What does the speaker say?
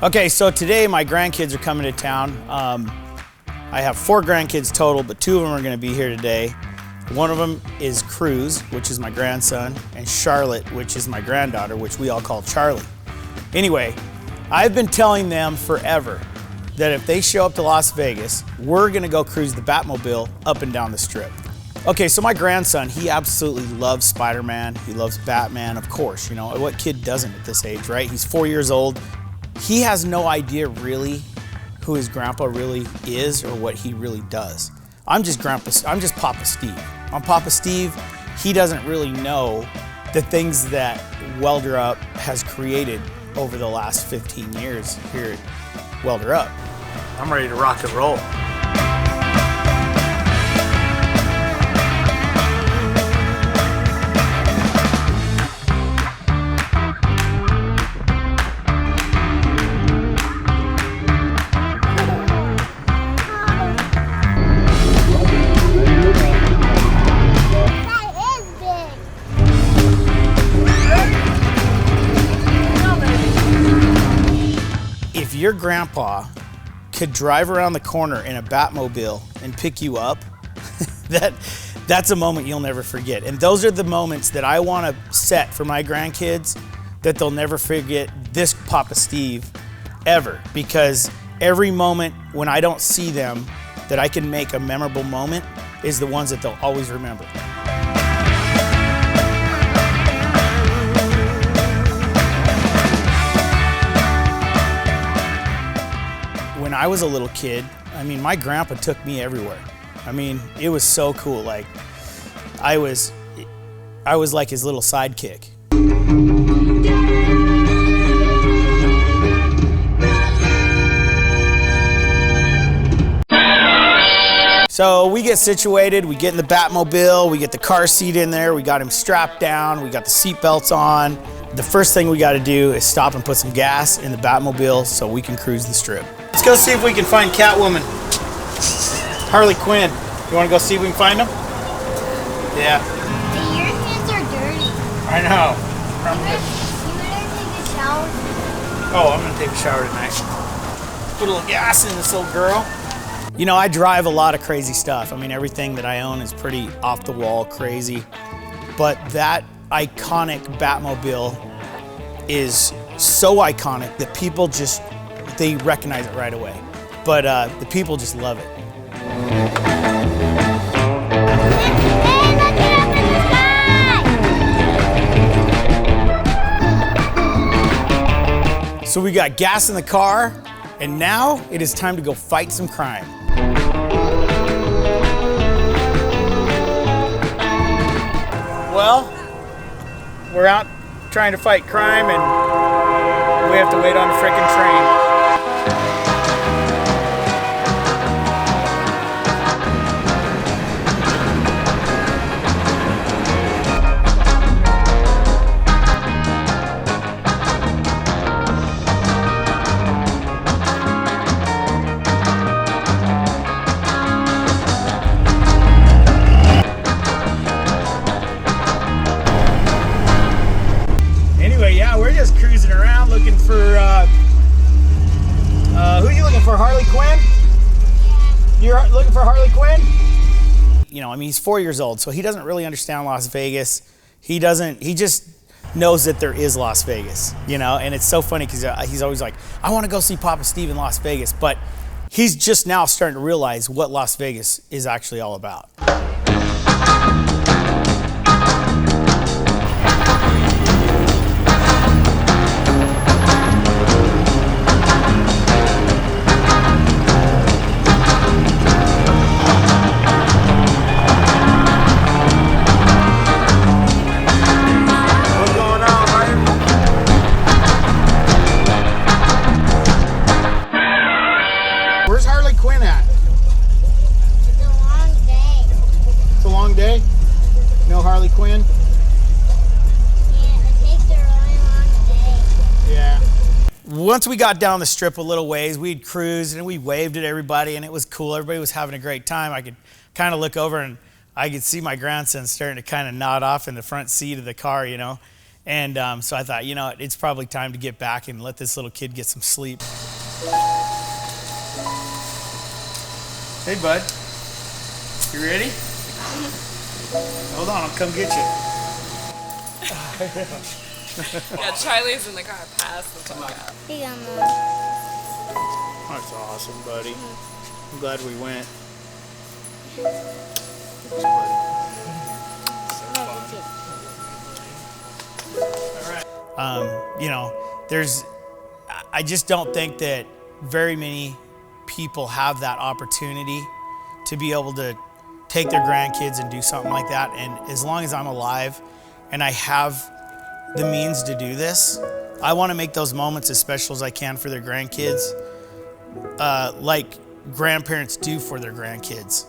Okay, so today my grandkids are coming to town. I have 4 grandkids total, but 2 of them are gonna be here today. One of them is Cruz, which is my grandson, and Charlotte, which is my granddaughter, which we all call Charlie. Anyway, I've been telling them forever that if they show up to Las Vegas, we're gonna go cruise the Batmobile up and down the strip. Okay, so my grandson, he absolutely loves Spider-Man. He loves Batman, of course. You know, what kid doesn't at this age, right? He's 4 years old. He has no idea really who his grandpa really is or what he really does. I'm just Papa Steve. I'm Papa Steve. He doesn't really know the things that WelderUp has created over the last 15 years here at WelderUp. I'm ready to rock and roll. If your grandpa could drive around the corner in a Batmobile and pick you up, that's a moment you'll never forget. And those are the moments that I want to set for my grandkids, that they'll never forget this Papa Steve ever. Because every moment when I don't see them that I can make a memorable moment is the ones that they'll always remember. When I was a little kid, I mean, my grandpa took me everywhere. I mean, it was so cool. Like, I was like his little sidekick. So we get situated, we get in the Batmobile, we get the car seat in there, we got him strapped down, we got the seat belts on. The first thing we got to do is stop and put some gas in the Batmobile so we can cruise the strip. Let's go see if we can find Catwoman. Harley Quinn. You want to go see if we can find them? Yeah. Hey, your hands are dirty. I know. You better take a shower. Oh, I'm going to take a shower tonight. Put a little gas in this old girl. You know, I drive a lot of crazy stuff. I mean, everything that I own is pretty off the wall crazy. But that iconic Batmobile is so iconic that people just, they recognize it right away. But the people just love it. Hey, look it up in the sky! So we got gas in the car, and now it is time to go fight some crime. Well, we're out trying to fight crime, and we have to wait on a frickin' train. Yeah, we're just cruising around looking for, who are you looking for, Harley Quinn? You're looking for Harley Quinn? You know, I mean, he's 4 years old, so he doesn't really understand Las Vegas. He just knows that there is Las Vegas, you know, and it's so funny because he's always like, I want to go see Papa Steve in Las Vegas, but he's just now starting to realize what Las Vegas is actually all about. Where's Harley Quinn at? It's a long day. It's a long day? No Harley Quinn? Yeah, it takes a really long day. Yeah. Once we got down the strip a little ways, we'd cruised and we waved at everybody and it was cool. Everybody was having a great time. I could kind of look over and I could see my grandson starting to kind of nod off in the front seat of the car, you know. And so I thought, you know, it's probably time to get back and let this little kid get some sleep. Hey, bud. You ready? Hold on, I'll come get you. Yeah, Charlie's in the car past the truck. Here you go, Mom. That's awesome, buddy. I'm glad we went. You know, I just don't think that very many people have that opportunity to be able to take their grandkids and do something like that. And as long as I'm alive and I have the means to do this, I want to make those moments as special as I can for their grandkids, like grandparents do for their grandkids.